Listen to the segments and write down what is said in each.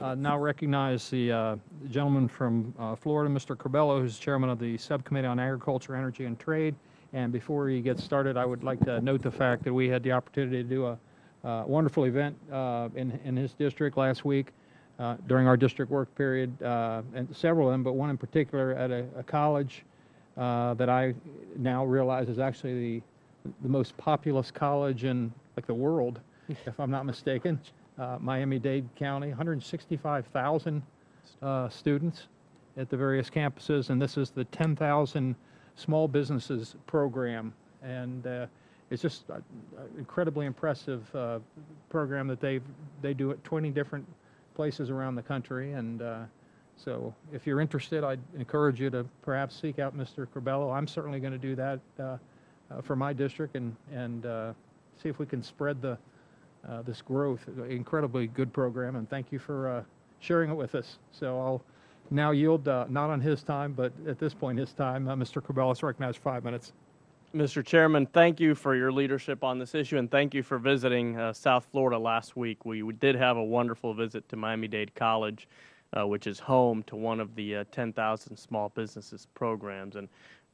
Now recognize the gentleman from Florida, Mr. Curbelo, who's chairman of the Subcommittee on Agriculture, Energy, and Trade. And before he gets started, I would like to note the fact that we had the opportunity to do a wonderful event in his district last week during our district work period, and several of them, but one in particular at a college that I now realize is actually the most populous college in like the world, if I'm not mistaken. Miami-Dade County, 165,000 students at the various campuses, and this is the 10,000 Small Businesses program, and it's just an incredibly impressive program that they do at 20 different places around the country, and so if you're interested, I'd encourage you to perhaps seek out Mr. Curbelo. I'm certainly going to do that for my district and see if we can spread this growth. Incredibly good program, and thank you for sharing it with us. So I'll now yield, not on his time, but at this point his time. Mr. Curbelo is recognized 5 minutes. Mr. Chairman, thank you for your leadership on this issue, and thank you for visiting South Florida last week. We did have a wonderful visit to Miami-Dade College, which is home to one of the 10,000 Small Businesses programs. And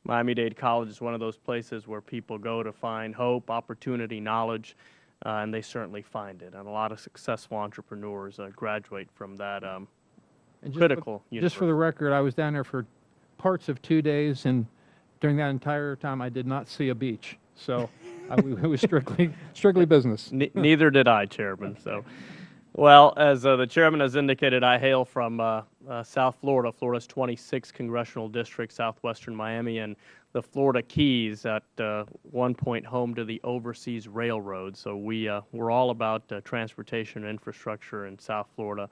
Miami-Dade College is one of those places where people go to find hope, opportunity, knowledge, and they certainly find it. And a lot of successful entrepreneurs graduate from that critical university. Just for the record, I was down there for parts of 2 days, and during that entire time, I did not see a beach. So it was strictly business. Neither did I, Chairman. So, well, as the Chairman has indicated, I hail from South Florida, Florida's 26th Congressional District, southwestern Miami, and the Florida Keys, at one point home to the Overseas Railroad. So we're all about transportation and infrastructure in South Florida.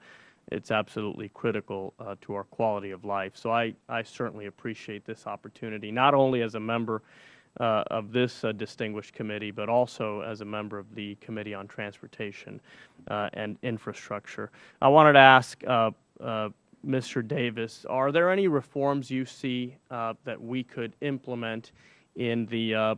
It's absolutely critical to our quality of life. So I certainly appreciate this opportunity, not only as a member of this distinguished committee, but also as a member of the Committee on Transportation and Infrastructure. I wanted to ask Mr. Davis, are there any reforms you see that we could implement in the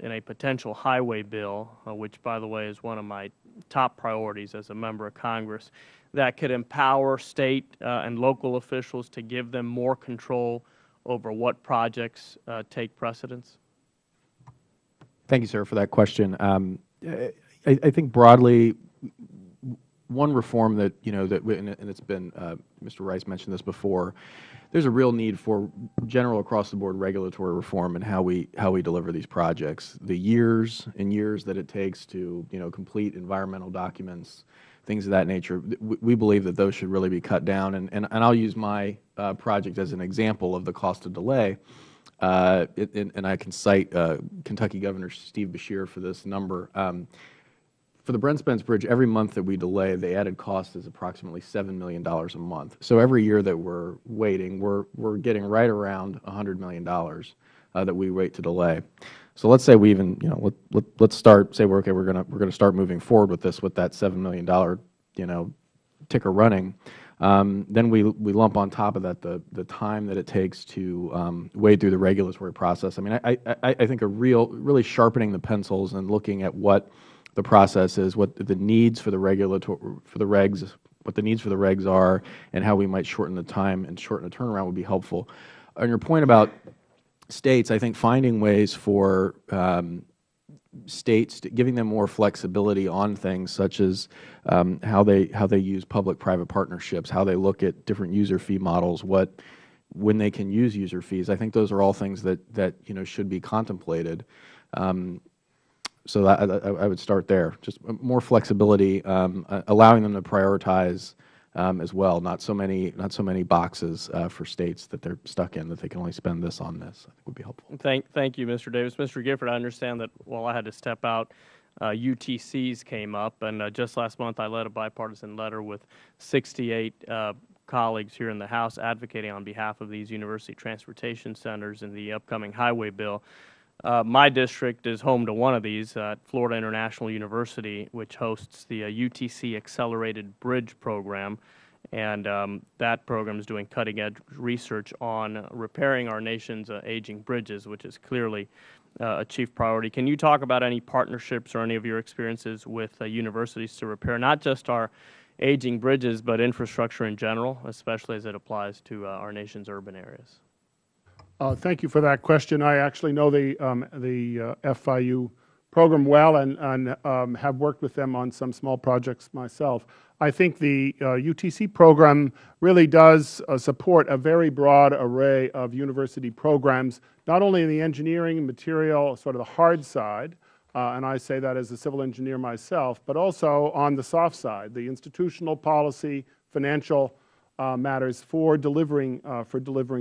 in a potential highway bill, which, by the way, is one of my top priorities as a member of Congress, that could empower state and local officials to give them more control over what projects take precedence? Thank you, sir, for that question. I think broadly, one reform that, and it's been, Mr. Rice mentioned this before, there's a real need for general across-the-board regulatory reform in how we deliver these projects. The years and years that it takes to, complete environmental documents, things of that nature, we believe that those should really be cut down. And I'll use my project as an example of the cost of delay. And I can cite Kentucky Governor Steve Beshear for this number. For the Brent Spence Bridge, every month that we delay, the added cost is approximately $7 million a month. So every year that we're waiting, we're getting right around $100 million that we wait to delay. So let's say we even, let's start, say we're going to start moving forward with this, with that $7 million, ticker running. Then we lump on top of that the time that it takes to wade through the regulatory process. I mean, I think really sharpening the pencils and looking at what the process is, what the needs for the regs, what the needs for the regs are, and how we might shorten the time and shorten the turnaround would be helpful. On your point about states, I think finding ways for states, giving them more flexibility on things such as how they use public-private partnerships, how they look at different user fee models, when they can use user fees. I think those are all things that should be contemplated. So I would start there. Just more flexibility, allowing them to prioritize as well. Not so many boxes for states that they're stuck in, that they can only spend this on this. I think would be helpful. Thank you, Mr. Davis. Mr. Gifford, I understand that while I had to step out, UTCs came up, and just last month I led a bipartisan letter with 68 colleagues here in the House advocating on behalf of these university transportation centers in the upcoming highway bill. My district is home to one of these, Florida International University, which hosts the UTC Accelerated Bridge Program, and that program is doing cutting-edge research on repairing our nation's aging bridges, which is clearly a chief priority. Can you talk about any partnerships or any of your experiences with universities to repair not just our aging bridges, but infrastructure in general, especially as it applies to our nation's urban areas? Thank you for that question. I actually know the FIU program well and have worked with them on some small projects myself. I think the UTC program really does support a very broad array of university programs, not only in the engineering, material, sort of the hard side, and I say that as a civil engineer myself, but also on the soft side, the institutional policy, financial matters for delivering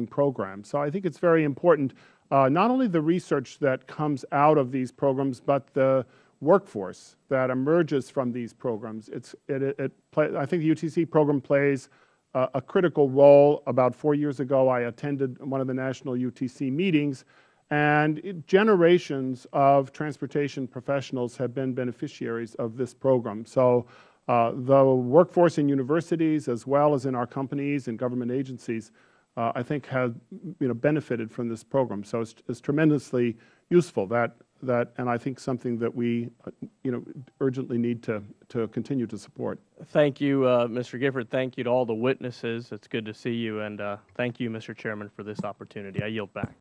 programs. So I think it's very important, not only the research that comes out of these programs, but the workforce that emerges from these programs. I think the UTC program plays a critical role. About 4 years ago, I attended one of the national UTC meetings, and generations of transportation professionals have been beneficiaries of this program. So the workforce in universities, as well as in our companies and government agencies, I think have benefited from this program. So it's tremendously useful. And I think something that we urgently need to continue to support. Thank you, Mr. Gifford. Thank you to all the witnesses. It's good to see you, and thank you, Mr. Chairman, for this opportunity. I yield back.